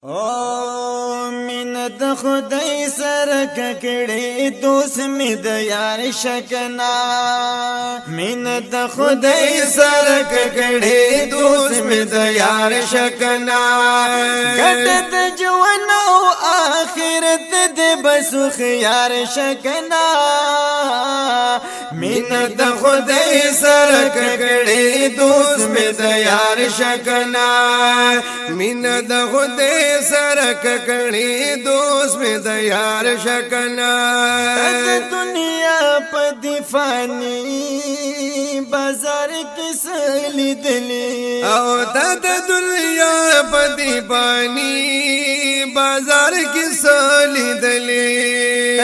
او مين د خدای سره ککړې دوست می د یار شکنا مين د خدای سره ککړې دوست می د یار شکنا ګټ د ژوند او آخرت د بس خيار شکنا مين د خدای سره ککړې دوست می د یار شکنا مين د خدای سره ککړې دوست می د یار شکنا د دنیا په دیفانی بازار کې سلیدلی او د دنیا په دیفانی بازار کې سلیدلی د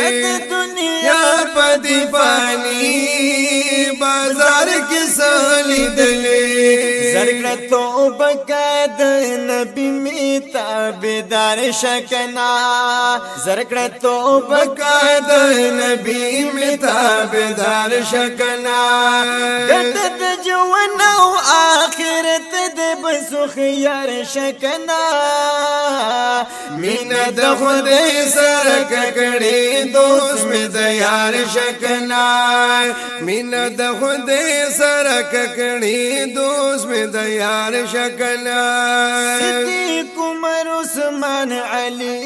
دنیا په دیفانی بازار کې سلیدلی زرګړه توبه کد نبی می تابدار شکنا زرګړه توبه کد نبی می تابدار شکنا ګټ د ژوند او آخرت د بسو خيار شکنا مين د خدای سره ککړې دوست می د یار شکنا مين د خدای سره ککړې دوست می د یار شکنا صدیق عمر عثمان علی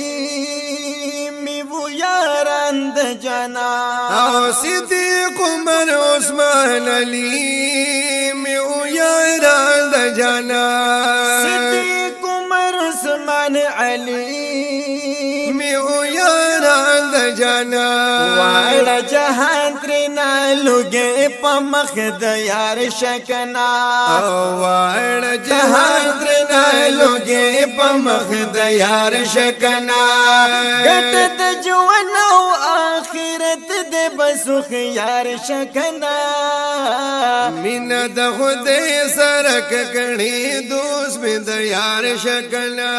می وو یاران د جنا او صدیق عمر عثمان علی می وو یاران د جنا صدیق عمر عثمان علی می وو یاران د جنا واړه جهان ترنا لوګې په مخ د یار شکنا واړه جهان ترنا لوګې په مخ د یار شکنا ګټ د ژوند او آخرت د بسو خيار شکنا مين د خدای سره ککړې دوست می د یار شکنا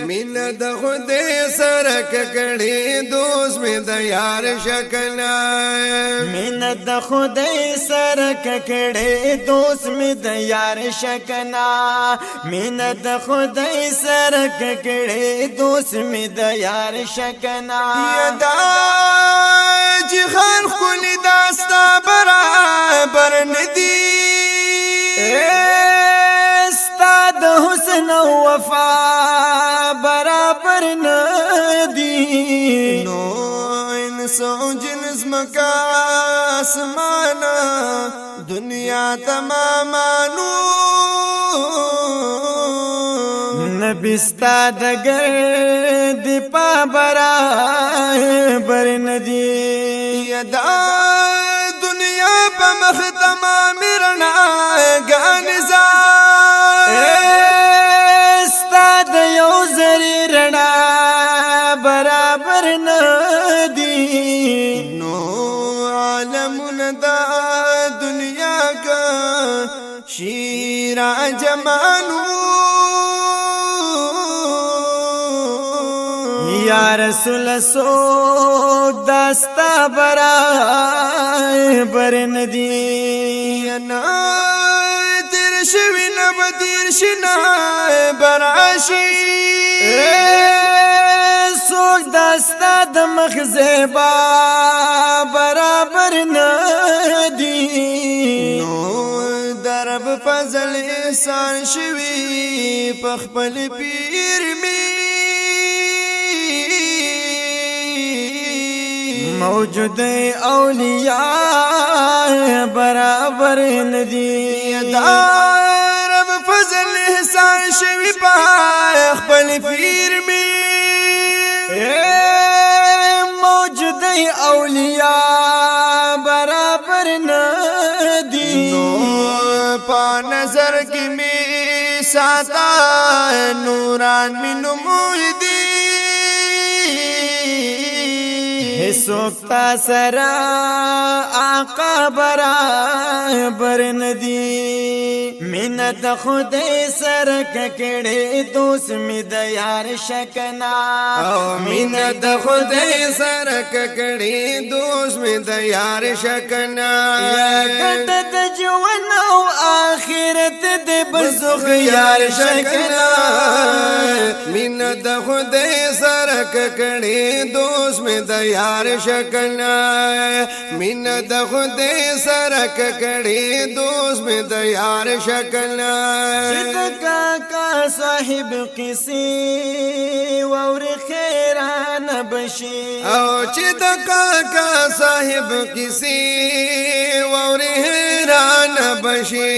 مين د خدای سره ککړې دوست می د یار شکنا مين د خدای سره ککړې دوست می د یار شکنا مين د خدای سره ککړې دوست می د یار شکنا یدا چې خان خولي داستا برابر ندی استاد حسن او وفا برابر ندی نو انسو جنس مکا اسمانا دنیا تمامانو نبی ستا دگر دی پا برابر ندی یدا دنیا پا مخ تمام رنا گانزا ستا دیو زری رنا برابر ندی نو عالمون دا دنیا کا شیرا جمالو یا رسول سوک داستا برابر ندی نا تیر شوی نب تیر شنا براشی سوک داستا دمخ زیبا برابر ندی نو درب فضل احسان شوی پخپل پیر می موجود اولیاء برابر ندی دا رب فضل احسان شوی پای خپل پیر می موجود اولیاء برابر ندی نو پا نظر کی می ساتا نوران می نمویدی سوکتا سرا آقا برابر ندی مینه د خدای سره ککړې دوست می د یار شکنا او مینه د خدای سره ککړې دوست می د یار شکنا کټ د ژوند او آخرت د بزخ یار شکنا مینه د خدای سره ککړې دوست می د یار شکنا مینه د خدای سره ککړې دوست می د یار شکنا کا صاحب قصې وور خیران بشي او چې د کاکا صاحب کسی وور حیران بشي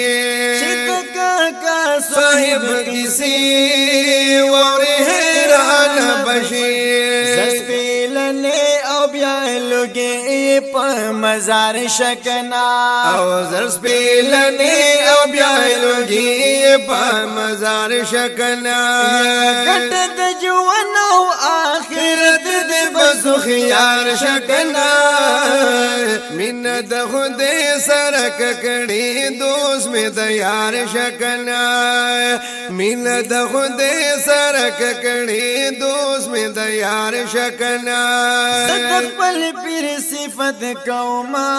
چې د کاکا صاحب کسی وور حیران بشي زسپیلنې او بیا لګي په مزار شکنا او زسپیلنې او بیا لګي په مزار شکنا کټ د ژوند او آخرت د بزخ یار شکنا مینه د خدای سره ککړې دوست می د یار شکنا مینه د خدای سره ککړې دوست می د یار شکنا خپل پیر صفت کوما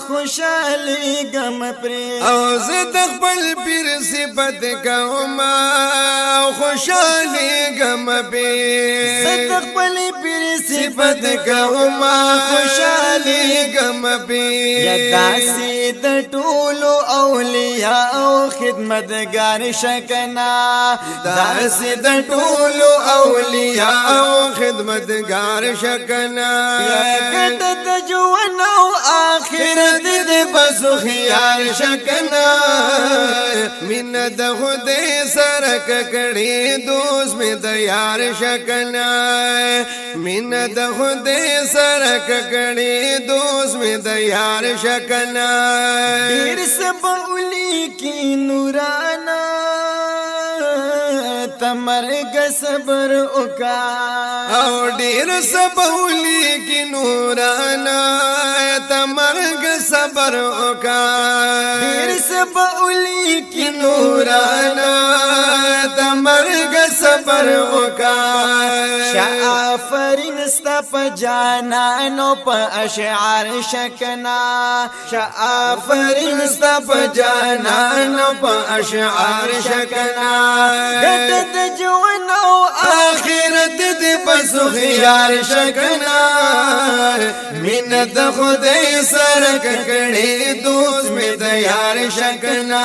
خوشالي غم پر او زه خپل پیر صفت کوما خوشالي غم په خپل پیر صفت کوما خوشالي غم په یداسي د ټولو اولیاء او خدمتګار شکنا داسي د ټولو اولیاء او خدمتګار شکنا کټ د ژوند او آخرت د بزخ یار شکنا مینه د خدای سره ککړې دوست می د یار شکنا مینه د خدای سره ککړې دوست می د یار شکنا ډیر سبولی کی نورانا تمرګ صبر وکا او ډیر سبولی کی نورانا تمرګ صبر وکا ډیر سبولی کی نورانا تمرګ صبر وکا شافرین ستا په جانانو په اشعار شکنا شافرین ستا په جانانو په اشعار شکنا ګټ د ژوند او آخرت د بزخ یار شکنا مینه د خدای سره ککړې دوست می د یار شکنا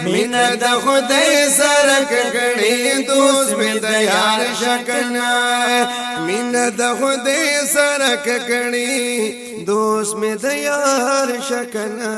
مینه د خدای سره ککړې دوست می د یار شکنا مینه د خدای سره ککړې دوست می د یار شکنا